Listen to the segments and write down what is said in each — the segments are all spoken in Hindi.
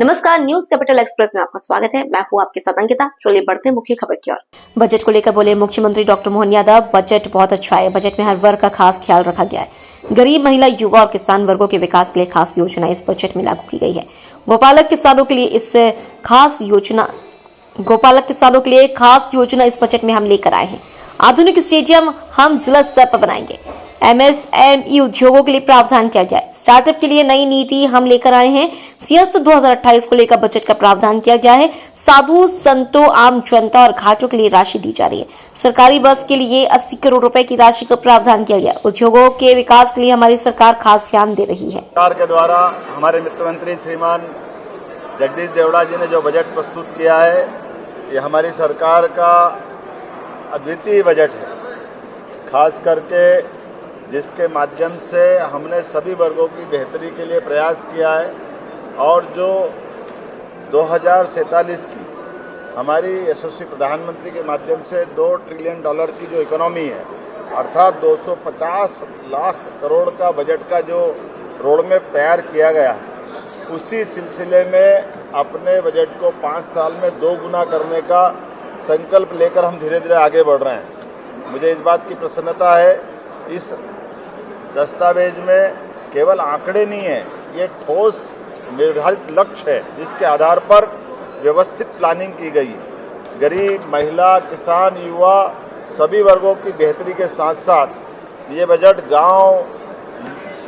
नमस्कार, न्यूज कैपिटल एक्सप्रेस में आपका स्वागत है। मैं हूं आपके साथ अंकिता। चलिए बढ़ते हैं मुख्य खबर की ओर। बजट को लेकर बोले मुख्यमंत्री डॉक्टर मोहन यादव, बजट बहुत अच्छा है। बजट में हर वर्ग का खास ख्याल रखा गया है। गरीब, महिला, युवा और किसान वर्गों के विकास के लिए खास योजना इस बजट में लागू की गई है। गोपालक किसानों के लिए खास योजना इस बजट में हम लेकर आए हैं। आधुनिक स्टेडियम हम जिला स्तर पर बनाएंगे। एमएसएमई उद्योगों के लिए प्रावधान किया जाए। स्टार्टअप के लिए नई नीति हम लेकर आए हैं। सियासत 2028 को लेकर बजट का प्रावधान किया गया है। साधु संतों, आम जनता और घाटों के लिए राशि दी जा रही है। सरकारी बस के लिए 80 करोड़ रुपए की राशि का प्रावधान किया गया। उद्योगों के विकास के लिए हमारी सरकार खास ध्यान दे रही है। सरकार के द्वारा हमारे वित्त मंत्री श्रीमान जगदीश देवड़ा जी ने जो बजट प्रस्तुत किया है, ये हमारी सरकार का अद्वितीय बजट है। खास करके जिसके माध्यम से हमने सभी वर्गों की बेहतरी के लिए प्रयास किया है और जो 2047 की हमारी यशस्वी प्रधानमंत्री के माध्यम से $2 ट्रिलियन की जो इकोनॉमी है, अर्थात 250 लाख करोड़ का बजट का जो रोडमैप तैयार किया गया है, उसी सिलसिले में अपने बजट को 5 साल में 2 गुना करने का संकल्प लेकर हम धीरे धीरे आगे बढ़ रहे हैं। मुझे इस बात की प्रसन्नता है, इस दस्तावेज में केवल आंकड़े नहीं है, ये ठोस निर्धारित लक्ष्य है जिसके आधार पर व्यवस्थित प्लानिंग की गई है। गरीब, महिला, किसान, युवा सभी वर्गों की बेहतरी के साथ साथ ये बजट गांव,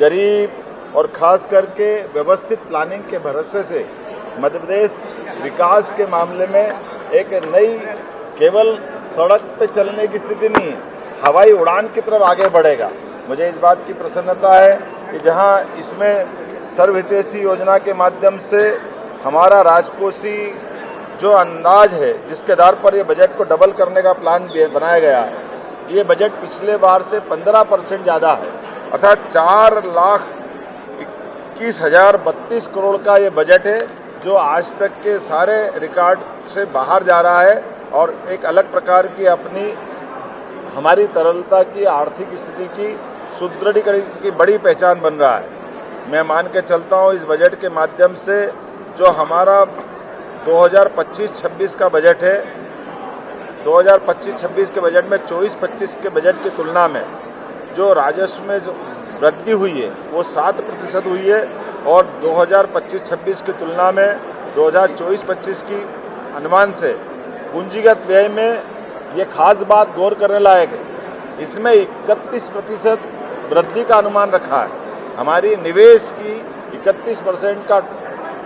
गरीब और खास करके व्यवस्थित प्लानिंग के भरोसे से मध्य प्रदेश विकास के मामले में एक नई, केवल सड़क पे चलने की स्थिति नहीं है, हवाई उड़ान की तरफ आगे बढ़ेगा। मुझे इस बात की प्रसन्नता है कि जहां इसमें सर्वहितैषी योजना के माध्यम से हमारा राजकोषीय जो अंदाज है, जिसके आधार पर ये बजट को डबल करने का प्लान बनाया गया है, ये बजट पिछले बार से 15% ज़्यादा है। अर्थात 4,21,032 करोड़ का ये बजट है, जो आज तक के सारे रिकॉर्ड से बाहर जा रहा है और एक अलग प्रकार की अपनी हमारी तरलता की, आर्थिक स्थिति की सुदृढ़ीकरण की बड़ी पहचान बन रहा है। मैं मान के चलता हूँ इस बजट के माध्यम से जो हमारा 2025-26 का बजट है, 2025-26 के बजट में 24-25 के बजट की तुलना में जो राजस्व में जो वृद्धि हुई है वो 7% हुई है और 2025-26 की तुलना में 2024-25 की अनुमान से पूंजीगत व्यय में ये खास बात गौर करने लायक है, इसमें 31% वृद्धि का अनुमान रखा है। हमारी निवेश की 31% का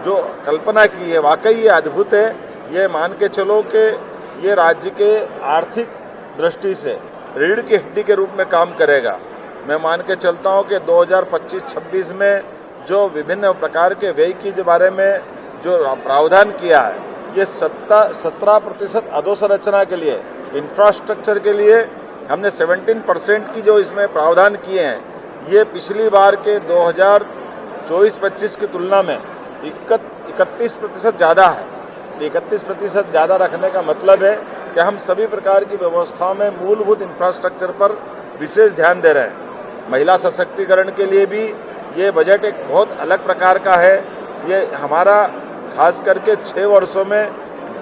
जो कल्पना की है, वाकई ये अद्भुत है। ये मान के चलो कि ये राज्य के आर्थिक दृष्टि से रीढ़ की हड्डी के रूप में काम करेगा। मैं मान के चलता हूँ कि 2025-26 में जो विभिन्न प्रकार के व्यय के बारे में जो प्रावधान किया है, ये 17% अधोसंरचना के लिए, इंफ्रास्ट्रक्चर के लिए हमने 17% की जो इसमें प्रावधान किए हैं, ये पिछली बार के 2024-25 की तुलना में 31% ज़्यादा है। 31% ज़्यादा रखने का मतलब है कि हम सभी प्रकार की व्यवस्थाओं में मूलभूत इंफ्रास्ट्रक्चर पर विशेष ध्यान दे रहे हैं। महिला सशक्तिकरण के लिए भी ये बजट एक बहुत अलग प्रकार का है। ये हमारा खास करके 6 वर्षों में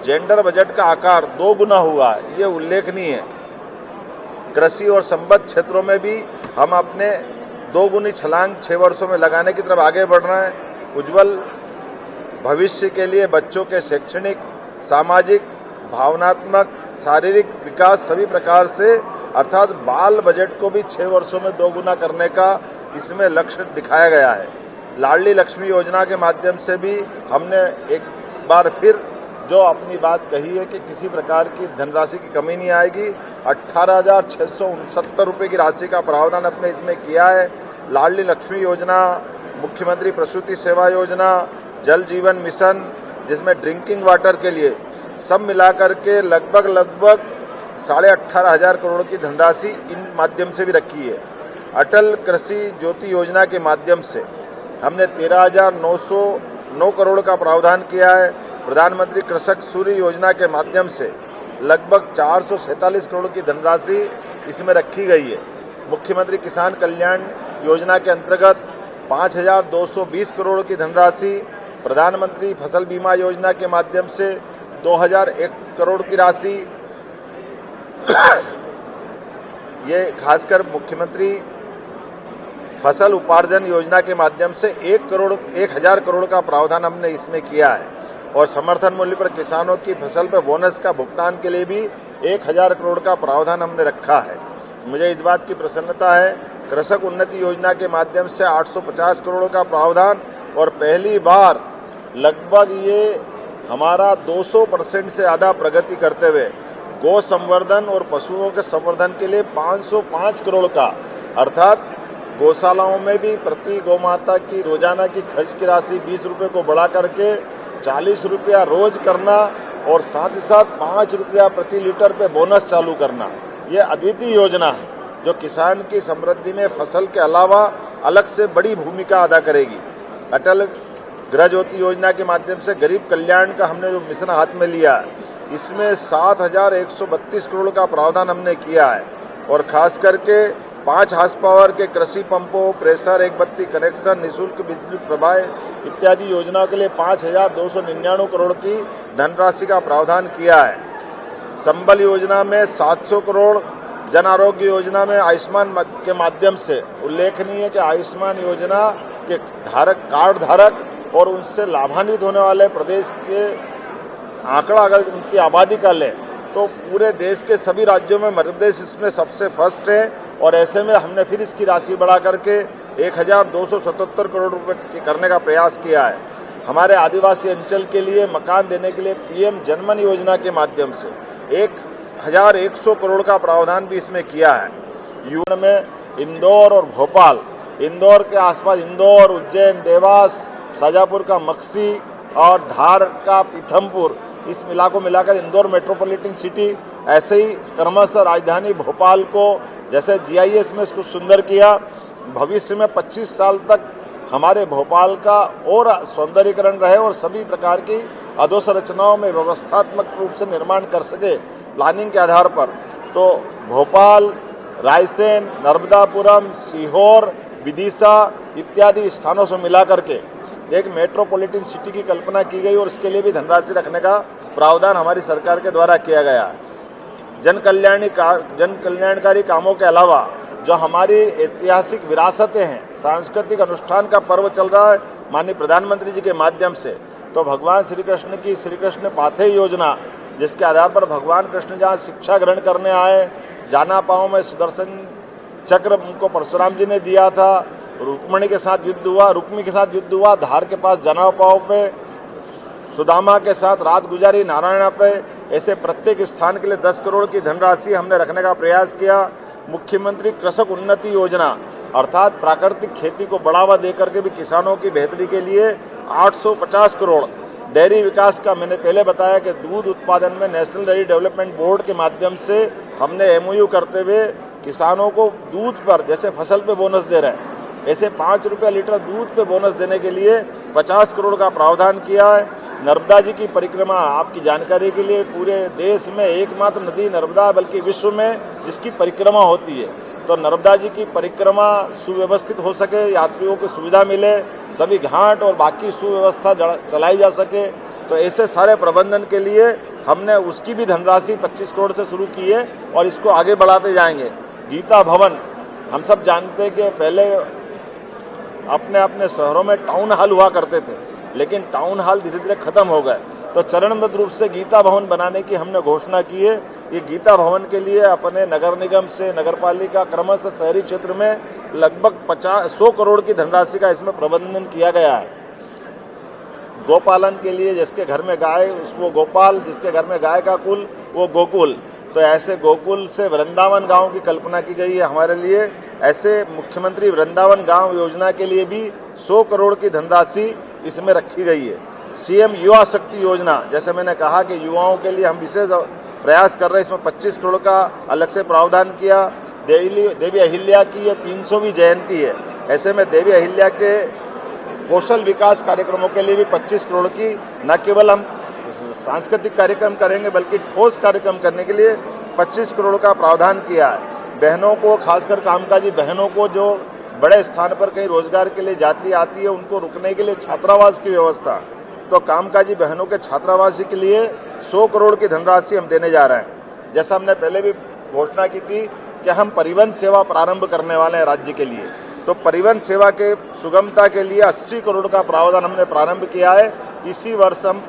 जेंडर बजट का आकार 2 गुना हुआ है, ये उल्लेखनीय है। कृषि और संबद्ध क्षेत्रों में भी हम अपने 2 गुनी छलांग 6 वर्षों में लगाने की तरफ आगे बढ़ रहे हैं। उज्जवल भविष्य के लिए बच्चों के शैक्षणिक, सामाजिक, भावनात्मक, शारीरिक विकास सभी प्रकार से, अर्थात बाल बजट को भी 6 वर्षों में 2 गुना करने का इसमें लक्ष्य दिखाया गया है। लाडली लक्ष्मी योजना के माध्यम से भी हमने एक बार फिर जो अपनी बात कही है कि किसी प्रकार की धनराशि की कमी नहीं आएगी। 18,669 रुपये की राशि का प्रावधान अपने इसमें किया है। लाडली लक्ष्मी योजना, मुख्यमंत्री प्रसूति सेवा योजना, जल जीवन मिशन, जिसमें ड्रिंकिंग वाटर के लिए सब मिलाकर के लगभग 18,500 करोड़ की धनराशि इन माध्यम से भी रखी है। अटल कृषि ज्योति योजना के माध्यम से हमने 13,909 करोड़ का प्रावधान किया है। प्रधानमंत्री कृषक सूर्य योजना के माध्यम से लगभग 447 करोड़ की धनराशि इसमें रखी गई है। मुख्यमंत्री किसान कल्याण योजना के अंतर्गत 5,220 करोड़ की धनराशि प्रधानमंत्री फसल बीमा योजना के माध्यम से 2001 करोड़ की राशि, ये खासकर मुख्यमंत्री फसल उपार्जन योजना के माध्यम से 1,000 करोड़ का प्रावधान हमने इसमें किया है और समर्थन मूल्य पर किसानों की फसल पर बोनस का भुगतान के लिए भी 1,000 करोड़ का प्रावधान हमने रखा है। मुझे इस बात की प्रसन्नता है, कृषक उन्नति योजना के माध्यम से 850 करोड़ का प्रावधान और पहली बार लगभग ये हमारा 200% से ज़्यादा प्रगति करते हुए गौ संवर्धन और पशुओं के संवर्धन के लिए 505 करोड़ का, अर्थात गौशालाओं में भी प्रति गौमाता की रोजाना की खर्च की राशि 20 रुपये को बढ़ा करके 40 रुपया रोज करना और साथ ही साथ 5 रुपया प्रति लीटर पे बोनस चालू करना। ये अद्वितीय योजना है जो किसान की समृद्धि में फसल के अलावा अलग से बड़ी भूमिका अदा करेगी। अटल गृह ज्योति योजना के माध्यम से गरीब कल्याण का हमने जो मिशन हाथ में लिया है, इसमें 7,132 करोड़ का प्रावधान हमने किया है और खास करके 5 हार्स पावर के कृषि पंपों, प्रेशर, एक बत्ती कनेक्शन, निःशुल्क बिजली प्रवाह इत्यादि योजनाओं के लिए 5,299 करोड़ की धनराशि का प्रावधान किया है। संबल योजना में 700 करोड़, जन आरोग्य योजना में आयुष्मान के माध्यम से उल्लेखनीय है कि आयुष्मान योजना के कार्ड धारक और उनसे लाभान्वित होने वाले प्रदेश के आंकड़ा अगर उनकी आबादी का लें तो पूरे देश के सभी राज्यों में मध्य प्रदेश इसमें सबसे फर्स्ट है और ऐसे में हमने फिर इसकी राशि बढ़ा करके 1,277 करोड़ रुपए करने का प्रयास किया है। हमारे आदिवासी अंचल के लिए मकान देने के लिए PM जनमन योजना के माध्यम से 1,100 करोड़ का प्रावधान भी इसमें किया है। यूपी में इंदौर और भोपाल, इंदौर के आसपास इंदौर, उज्जैन, देवास, शाजापुर का मक्सी और धार का पीथमपुर, इस मिला को मिलाकर इंदौर मेट्रोपॉलिटन सिटी, ऐसे ही क्रमशः राजधानी भोपाल को जैसे GIS में इसको सुंदर किया, भविष्य में 25 साल तक हमारे भोपाल का और सौंदर्यीकरण रहे और सभी प्रकार की अधोसंरचनाओं में व्यवस्थात्मक रूप से निर्माण कर सके प्लानिंग के आधार पर। तो भोपाल, रायसेन, नर्मदापुरम, सीहोर, विदिशा इत्यादि स्थानों से मिला करके एक मेट्रोपॉलिटन सिटी की कल्पना की गई और इसके लिए भी धनराशि रखने का प्रावधान हमारी सरकार के द्वारा किया गया। जन कल्याणकारी कामों के अलावा जो हमारी ऐतिहासिक विरासतें हैं, सांस्कृतिक अनुष्ठान का पर्व चल रहा है माननीय प्रधानमंत्री जी के माध्यम से, तो भगवान श्री कृष्ण की श्री कृष्ण पाथेय योजना, जिसके आधार पर भगवान कृष्ण जहाँ शिक्षा ग्रहण करने आए, जाना पाँव में सुदर्शन चक्र उनको परशुराम जी ने दिया था, रुक्मिणी के साथ युद्ध हुआ, धार के पास जनाव पाव पे सुदामा के साथ रात गुजारी नारायणा पे, ऐसे प्रत्येक स्थान के लिए 10 करोड़ की धनराशि हमने रखने का प्रयास किया। मुख्यमंत्री कृषक उन्नति योजना अर्थात प्राकृतिक खेती को बढ़ावा देकर के भी किसानों की बेहतरी के लिए 850 करोड़। डेयरी विकास का मैंने पहले बताया कि दूध उत्पादन में नेशनल डेयरी डेवलपमेंट बोर्ड के माध्यम से हमने MOU करते हुए किसानों को दूध पर जैसे फसल पे बोनस दे रहे हैं, ऐसे 5 रुपये लीटर दूध पे बोनस देने के लिए 50 करोड़ का प्रावधान किया है। नर्मदा जी की परिक्रमा, आपकी जानकारी के लिए, पूरे देश में एकमात्र नदी नर्मदा बल्कि विश्व में जिसकी परिक्रमा होती है, तो नर्मदा जी की परिक्रमा सुव्यवस्थित हो सके, यात्रियों को सुविधा मिले, सभी घाट और बाकी सुव्यवस्था चलाई जा सके, तो ऐसे सारे प्रबंधन के लिए हमने उसकी भी धनराशि 25 करोड़ से शुरू की है और इसको आगे बढ़ाते जाएंगे। गीता भवन, हम सब जानते हैं कि पहले अपने अपने शहरों में टाउन हॉल हुआ करते थे, लेकिन टाउन हॉल धीरे धीरे खत्म हो गए, तो चरणबद्ध रूप से गीता भवन बनाने की हमने घोषणा की है। ये गीता भवन के लिए अपने नगर निगम से नगरपालिका क्रमशः शहरी क्षेत्र में लगभग 100 करोड़ की धनराशि का इसमें प्रबंधन किया गया है। गोपालन के लिए जिसके घर में गाय उसको गोपाल, जिसके घर में गाय का कुल वो गोकुल, तो ऐसे गोकुल से वृंदावन गांव की कल्पना की गई है हमारे लिए। ऐसे मुख्यमंत्री वृंदावन गांव योजना के लिए भी 100 करोड़ की धनराशि इसमें रखी गई है। CM युवा शक्ति योजना, जैसे मैंने कहा कि युवाओं के लिए हम विशेष प्रयास कर रहे हैं, इसमें 25 करोड़ का अलग से प्रावधान किया। देवी अहिल्या की ये 300वीं जयंती है, ऐसे में देवी अहिल्या के कौशल विकास कार्यक्रमों के लिए भी 25 करोड़ की, न केवल हम सांस्कृतिक कार्यक्रम करेंगे बल्कि ठोस कार्यक्रम करने के लिए 25 करोड़ का प्रावधान किया है। बहनों को, खासकर कामकाजी बहनों को जो बड़े स्थान पर कहीं रोजगार के लिए जाती आती है, उनको रुकने के लिए छात्रावास की व्यवस्था, तो कामकाजी बहनों के छात्रावास के लिए 100 करोड़ की धनराशि हम देने जा रहे हैं। जैसा हमने पहले भी घोषणा की थी कि हम परिवहन सेवा प्रारंभ करने वाले हैं राज्य के लिए, तो परिवहन सेवा के सुगमता के लिए 80 करोड़ का प्रावधान हमने प्रारंभ किया है। इसी वर्ष हम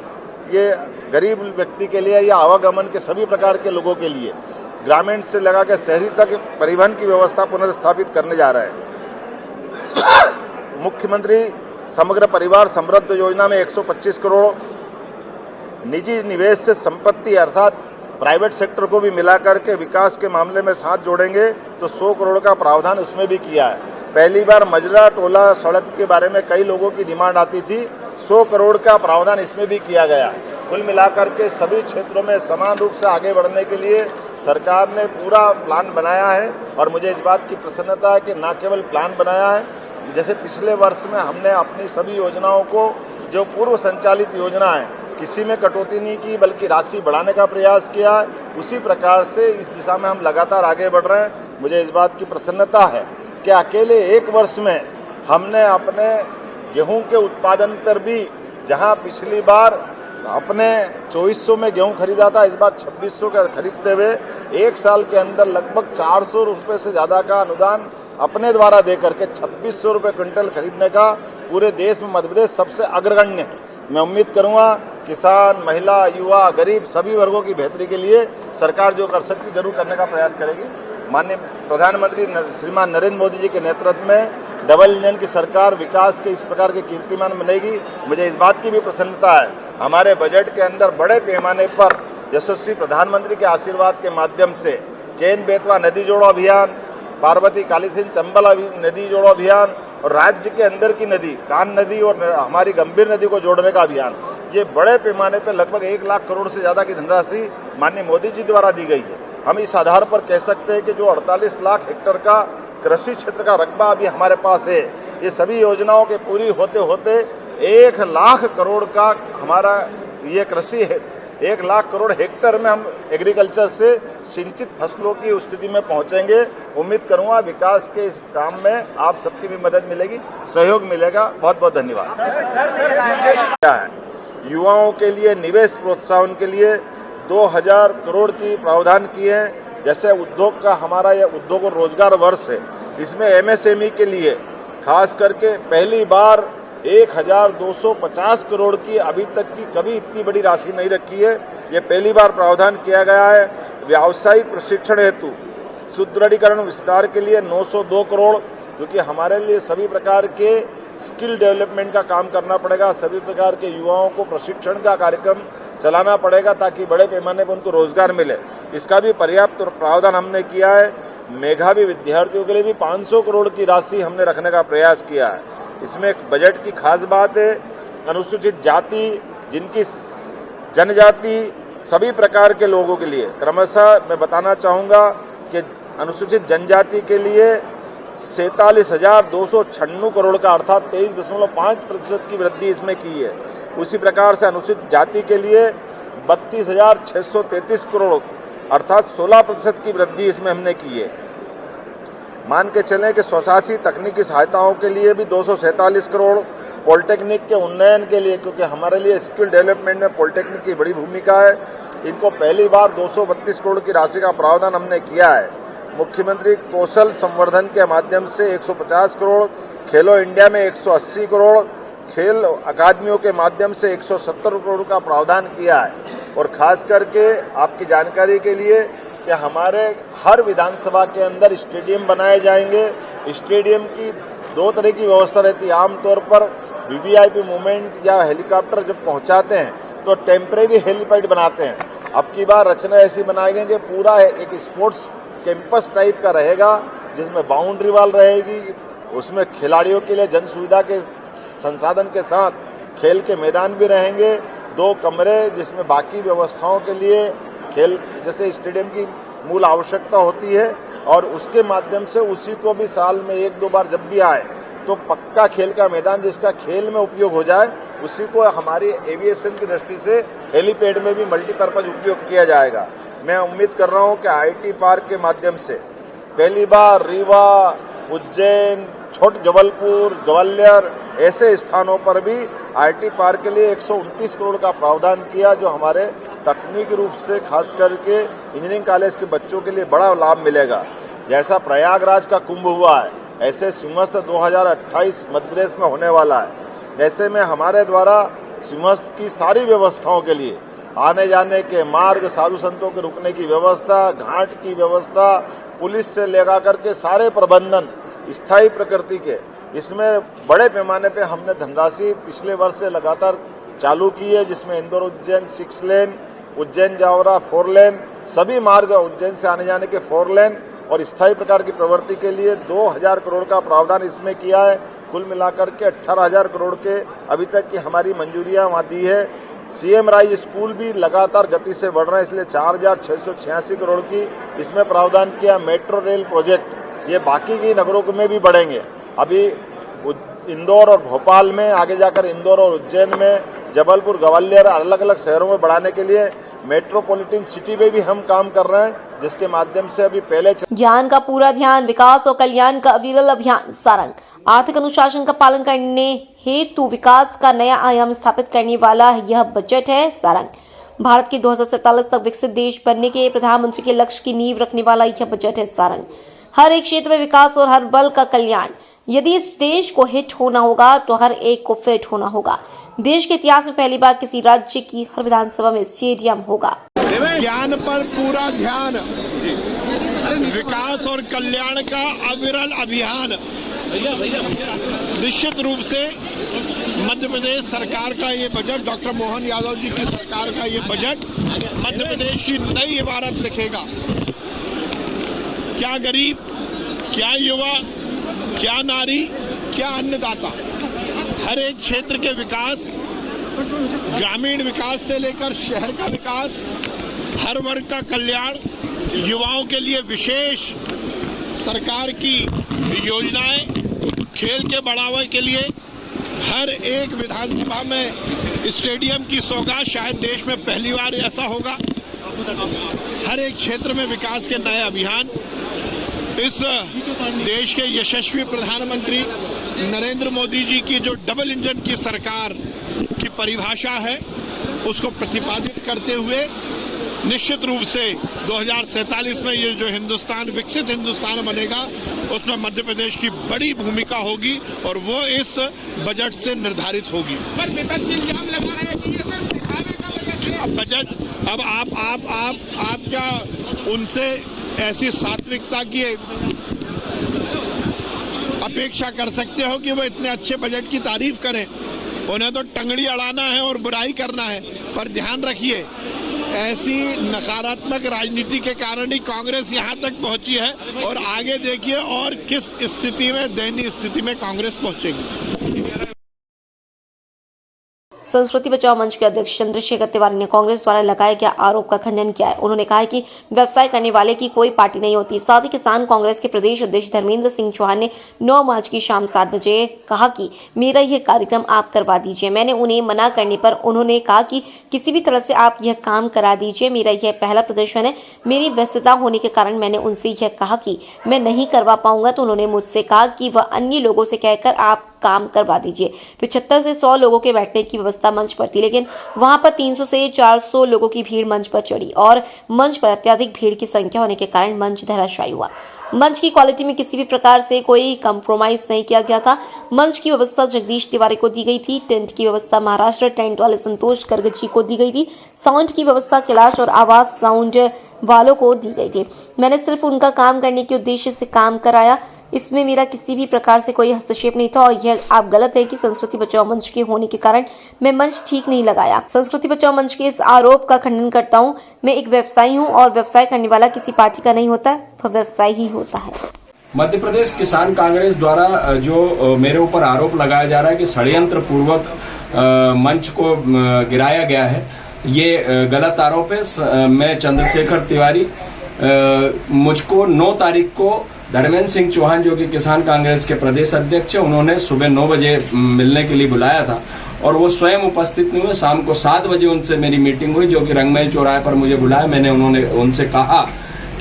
ये गरीब व्यक्ति के लिए या आवागमन के सभी प्रकार के लोगों के लिए ग्रामीण से लगा के शहरी तक परिवहन की व्यवस्था पुनर्स्थापित करने जा रहे हैं। मुख्यमंत्री समग्र परिवार समृद्ध योजना में 125 करोड़, निजी निवेश से संपत्ति अर्थात प्राइवेट सेक्टर को भी मिलाकर के विकास के मामले में साथ जोड़ेंगे तो 100 करोड़ का प्रावधान उसमें भी किया है। पहली बार मजरा टोला सड़क के बारे में कई लोगों की डिमांड आती थी, 100 करोड़ का प्रावधान इसमें भी किया गया। कुल मिलाकर के सभी क्षेत्रों में समान रूप से आगे बढ़ने के लिए सरकार ने पूरा प्लान बनाया है और मुझे इस बात की प्रसन्नता है कि न केवल प्लान बनाया है, जैसे पिछले वर्ष में हमने अपनी सभी योजनाओं को जो पूर्व संचालित योजना है किसी में कटौती नहीं की बल्कि राशि बढ़ाने का प्रयास किया है, उसी प्रकार से इस दिशा में हम लगातार आगे बढ़ रहे हैं। मुझे इस बात की प्रसन्नता है कि अकेले एक वर्ष में हमने अपने गेहूं के उत्पादन पर भी, जहां पिछली बार अपने 2400 में गेहूं खरीदा था, इस बार 2600 का खरीदते हुए एक साल के अंदर लगभग 400 रुपये से ज़्यादा का अनुदान अपने द्वारा दे करके 2600 रुपये क्विंटल खरीदने का पूरे देश में मध्य प्रदेश सबसे अग्रगण्य है। मैं उम्मीद करूंगा किसान, महिला, युवा, गरीब सभी वर्गों की बेहतरी के लिए सरकार जो कर सकती जरूर करने का प्रयास करेगी। माननीय प्रधानमंत्री श्रीमान नरेंद्र मोदी जी के नेतृत्व में डबल इंजन की सरकार विकास के इस प्रकार के कीर्तिमान बनेगी। मुझे इस बात की भी प्रसन्नता है हमारे बजट के अंदर बड़े पैमाने पर यशस्वी प्रधानमंत्री के आशीर्वाद के माध्यम से केन बेतवा नदी जोड़ो अभियान, पार्वती काली सिंह चंबल नदी जोड़ो अभियान और राज्य के अंदर की नदी कान नदी और हमारी गंभीर नदी को जोड़ने का अभियान, ये बड़े पैमाने पर लगभग 1 लाख करोड़ से ज़्यादा की धनराशि माननीय मोदी जी द्वारा दी गई है। हम इस आधार पर कह सकते हैं कि जो 48 लाख हेक्टेयर का कृषि क्षेत्र का रकबा अभी हमारे पास है, ये सभी योजनाओं के पूरी होते होते 1 लाख करोड़ का हमारा ये कृषि है, 1 लाख करोड़ हेक्टेयर में हम एग्रीकल्चर से सिंचित फसलों की स्थिति में पहुंचेंगे। उम्मीद करूंगा विकास के इस काम में आप सबकी भी मदद मिलेगी, सहयोग मिलेगा। बहुत बहुत धन्यवाद। क्या है युवाओं के लिए निवेश प्रोत्साहन के लिए 2000 करोड़ की प्रावधान किए हैं। जैसे उद्योग का हमारा यह उद्योग और रोजगार वर्ष है, इसमें एमएसएमई के लिए खास करके पहली बार 1250 करोड़ की अभी तक की कभी इतनी बड़ी राशि नहीं रखी है, ये पहली बार प्रावधान किया गया है। व्यावसायिक प्रशिक्षण हेतु सुदृढ़ीकरण विस्तार के लिए 902 करोड़, क्योंकि हमारे लिए सभी प्रकार के स्किल डेवलपमेंट का काम करना पड़ेगा, सभी प्रकार के युवाओं को प्रशिक्षण का कार्यक्रम चलाना पड़ेगा ताकि बड़े पैमाने पर उनको रोजगार मिले, इसका भी पर्याप्त प्रावधान हमने किया है। मेधावी विद्यार्थियों के लिए भी 500 करोड़ की राशि हमने रखने का प्रयास किया है। इसमें एक बजट की खास बात है, अनुसूचित जाति, जिनकी जनजाति, सभी प्रकार के लोगों के लिए क्रमशः मैं बताना चाहूँगा कि अनुसूचित जनजाति के लिए 47,296 करोड़ का अर्थात 23.5% की वृद्धि इसमें की है। उसी प्रकार से अनुसूचित जाति के लिए 32,633 करोड़ अर्थात 16% की वृद्धि इसमें हमने की है। मान के चलें कि स्वशासी तकनीकी सहायताओं के लिए भी 247 करोड़, पॉलिटेक्निक के उन्नयन के लिए, क्योंकि हमारे लिए स्किल डेवलपमेंट में पॉलिटेक्निक की बड़ी भूमिका है, इनको पहली बार 232 करोड़ की राशि का प्रावधान हमने किया है। मुख्यमंत्री कौशल संवर्धन के माध्यम से 150 करोड़, खेलो इंडिया में 180 करोड़, खेल अकादमियों के माध्यम से 170 करोड़ का प्रावधान किया है। और खास करके आपकी जानकारी के लिए कि हमारे हर विधानसभा के अंदर स्टेडियम बनाए जाएंगे। स्टेडियम की 2 तरह की व्यवस्था रहती है। आमतौर पर वीवीआईपी मूवमेंट या हेलीकॉप्टर जब पहुंचाते हैं तो टेम्परेरी हेलीपैड बनाते हैं। अब की बार रचना ऐसी बनाई गई कि पूरा एक स्पोर्ट्स कैंपस टाइप का रहेगा, जिसमें बाउंड्री वॉल रहेगी, उसमें खिलाड़ियों के लिए जन सुविधा के संसाधन के साथ खेल के मैदान भी रहेंगे, 2 कमरे जिसमें बाकी व्यवस्थाओं के लिए खेल जैसे स्टेडियम की मूल आवश्यकता होती है, और उसके माध्यम से उसी को भी साल में 1-2 बार जब भी आए तो पक्का खेल का मैदान जिसका खेल में उपयोग हो जाए, उसी को हमारी एविएशन की दृष्टि से हेलीपैड में भी मल्टीपर्पज उपयोग किया जाएगा। मैं उम्मीद कर रहा हूं कि आईटी पार्क के माध्यम से पहली बार रीवा, उज्जैन, छोट जबलपुर, ग्वालियर ऐसे स्थानों पर भी आईटी पार्क के लिए 129 करोड़ का प्रावधान किया, जो हमारे तकनीकी रूप से खास करके इंजीनियरिंग कॉलेज के बच्चों के लिए बड़ा लाभ मिलेगा। जैसा प्रयागराज का कुंभ हुआ है, ऐसे सिंहस्थ 2028 मध्य प्रदेश में होने वाला है। ऐसे में हमारे द्वारा सिंहस्थ की सारी व्यवस्थाओं के लिए आने जाने के मार्ग, साधु संतों के रुकने की व्यवस्था, घाट की व्यवस्था, पुलिस से लेकर करके सारे प्रबंधन स्थायी प्रकृति के, इसमें बड़े पैमाने पे हमने धनराशि पिछले वर्ष से लगातार चालू की है, जिसमें इंदौर उज्जैन 6 लेन, उज्जैन जावरा 4 लेन, सभी मार्ग उज्जैन से आने जाने के 4 लेन और स्थायी प्रकार की प्रवृत्ति के लिए 2000 करोड़ का प्रावधान इसमें किया है। कुल मिलाकर के 18,000 करोड़ के अभी तक की हमारी मंजूरियां वहाँ दी है। सीएम राइज स्कूल भी लगातार गति से बढ़ रहे हैं, इसलिए 4,686 करोड़ की इसमें प्रावधान किया। मेट्रो रेल प्रोजेक्ट ये बाकी की नगरों में भी बढ़ेंगे। अभी इंदौर और भोपाल में, आगे जाकर इंदौर और उज्जैन में, जबलपुर, ग्वालियर अलग अलग शहरों में बढ़ाने के लिए मेट्रोपॉलिटन सिटी में भी हम काम कर रहे हैं, जिसके माध्यम से अभी पहले ज्ञान का पूरा ध्यान, विकास और कल्याण का अविरल अभियान सारंग। आर्थिक अनुशासन का पालन करने हेतु विकास का नया आयाम स्थापित करने वाला यह बजट है सारंग। भारत के 2047 तक विकसित देश बनने के प्रधानमंत्री के लक्ष्य की नींव रखने वाला यह बजट है सारंग। हर एक क्षेत्र में विकास और हर बल का कल्याण। यदि इस देश को हिट होना होगा तो हर एक को फिट होना होगा। देश के इतिहास में पहली बार किसी राज्य की हर विधानसभा में स्टेडियम होगा। ज्ञान पर पूरा ध्यान, विकास और कल्याण का अविरल अभियान। निश्चित रूप से मध्य प्रदेश सरकार का ये बजट, डॉक्टर मोहन यादव जी की सरकार का ये बजट मध्य प्रदेश की नई इबारत लिखेगा। क्या गरीब, क्या युवा, क्या नारी, क्या अन्नदाता, हर एक क्षेत्र के विकास, ग्रामीण विकास से लेकर शहर का विकास, हर वर्ग का कल्याण, युवाओं के लिए विशेष सरकार की योजनाएं, खेल के बढ़ावे के लिए हर एक विधानसभा में स्टेडियम की सौगात, शायद देश में पहली बार ऐसा होगा। हर एक क्षेत्र में विकास के नए अभियान। इस देश के यशस्वी प्रधानमंत्री नरेंद्र मोदी जी की जो डबल इंजन की सरकार की परिभाषा है, उसको प्रतिपादित करते हुए निश्चित रूप से 2047 में ये जो हिंदुस्तान, विकसित हिंदुस्तान बनेगा, उसमें मध्य प्रदेश की बड़ी भूमिका होगी और वो इस बजट से निर्धारित होगी। पर विपक्ष इल्जाम लगा रहे हैं कि ये सिर्फ दिखावे का बजट है। अब बजट, अब आप क्या उनसे ऐसी सात्विकता की अपेक्षा कर सकते हो कि वो इतने अच्छे बजट की तारीफ करें? उन्हें तो टंगड़ी अड़ाना है और बुराई करना है। पर ध्यान रखिए, ऐसी नकारात्मक राजनीति के कारण ही कांग्रेस यहाँ तक पहुंची है और आगे देखिए और किस स्थिति में, दयनीय स्थिति में कांग्रेस पहुंचेगी। संस्कृति बचाओ मंच के अध्यक्ष चंद्रशेखर तिवारी ने कांग्रेस द्वारा लगाए गए आरोप का खंडन किया है। उन्होंने कहा है कि व्यवसाय करने वाले की कोई पार्टी नहीं होती। साथ ही किसान कांग्रेस के प्रदेश अध्यक्ष धर्मेंद्र सिंह चौहान ने 9 मार्च की शाम 7 बजे कहा कि मेरा यह कार्यक्रम आप करवा दीजिए। मैंने उन्हें मना करने पर उन्होंने कहा कि किसी भी तरह से आप यह काम करा दीजिए, मेरा यह पहला प्रदर्शन है। मेरी व्यस्तता होने के कारण मैंने उनसे यह कहा कि मैं नहीं करवा पाऊंगा, तो उन्होंने मुझसे कहा कि वह अन्य लोगों से कहकर आप काम करवा दीजिए। 75 से 100 लोगों के बैठने की व्यवस्था मंच पर थी, लेकिन वहां पर 300 से 400 लोगों की भीड़ मंच पर चढ़ी और मंच पर अत्यधिक भीड़ की संख्या होने के कारण मंच धराशायी हुआ। मंच की क्वालिटी में किसी भी प्रकार से कोई कंप्रोमाइज नहीं किया गया था। मंच की व्यवस्था जगदीश तिवारी को दी गई थी। टेंट की व्यवस्था महाराष्ट्र टेंट वाले संतोष गर्ग जी को दी गई थी। साउंड की व्यवस्था कैलाश और आवाज साउंड वालों को दी गई थी। मैंने सिर्फ उनका काम करने के उद्देश्य से काम कराया। इसमें मेरा किसी भी प्रकार से कोई हस्तक्षेप नहीं था और यह आप गलत है कि संस्कृति बचाओ मंच के होने के कारण मैं मंच ठीक नहीं लगाया। संस्कृति बचाओ मंच के इस आरोप का खंडन करता हूं। मैं एक व्यवसायी हूं और व्यवसाय करने वाला किसी पार्टी का नहीं होता, वह व्यवसाय ही होता है। मध्य प्रदेश किसान कांग्रेस द्वारा जो मेरे ऊपर आरोप लगाया जा रहा है कि षड्यंत्र पूर्वक मंच को गिराया गया है, ये गलत आरोप है। मैं चंद्रशेखर तिवारी, मुझको 9 तारीख को धर्मेंद्र सिंह चौहान जो कि किसान कांग्रेस के प्रदेश अध्यक्ष है, उन्होंने सुबह 9 बजे मिलने के लिए बुलाया था और वो स्वयं उपस्थित नहीं हुए। शाम को 7 बजे उनसे मेरी मीटिंग हुई, जो कि रंगमहल चौराहे पर मुझे बुलाया। मैंने उनसे कहा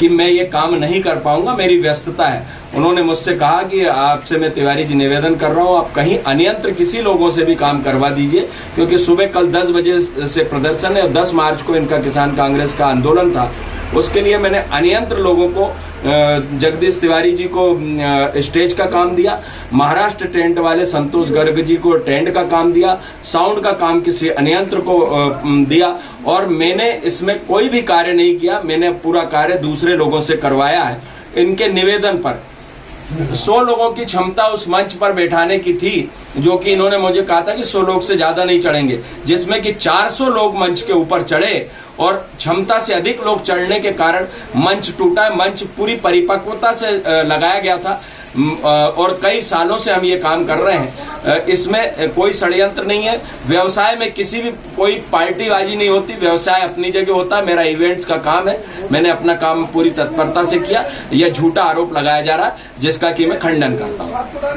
कि मैं ये काम नहीं कर पाऊंगा, मेरी व्यस्तता है। उन्होंने मुझसे कहा कि आपसे मैं तिवारी जी निवेदन कर रहा हूं, आप कहीं अन्यंत्र किसी लोगों से भी काम करवा दीजिए, क्योंकि सुबह कल 10 बजे से प्रदर्शन है और 10 मार्च को इनका किसान कांग्रेस का आंदोलन था। उसके लिए मैंने अन्यंत्र लोगों को, जगदीश तिवारी जी को स्टेज का काम दिया, महाराष्ट्र टेंट वाले संतोष गर्ग जी को टेंट का काम दिया, साउंड का काम किसी अन्यंत्र को दिया, और मैंने इसमें कोई भी कार्य नहीं किया। मैंने पूरा कार्य दूसरे लोगों से करवाया है। इनके निवेदन पर 100 लोगों की क्षमता उस मंच पर बैठाने की थी, जो कि इन्होंने मुझे कहा था कि 100 लोग से ज्यादा नहीं चढ़ेंगे, जिसमें कि 400 लोग मंच के ऊपर चढ़े और क्षमता से अधिक लोग चढ़ने के कारण मंच टूटा। मंच पूरी परिपक्वता से लगाया गया था और कई सालों से हम ये काम कर रहे हैं। इसमें कोई षड्यंत्र नहीं है। व्यवसाय में किसी भी कोई पार्टीबाजी नहीं होती, व्यवसाय अपनी जगह होता है। मेरा इवेंट्स का काम है, मैंने अपना काम पूरी तत्परता से किया। यह झूठा आरोप लगाया जा रहा है, जिसका कि मैं खंडन करता हूँ।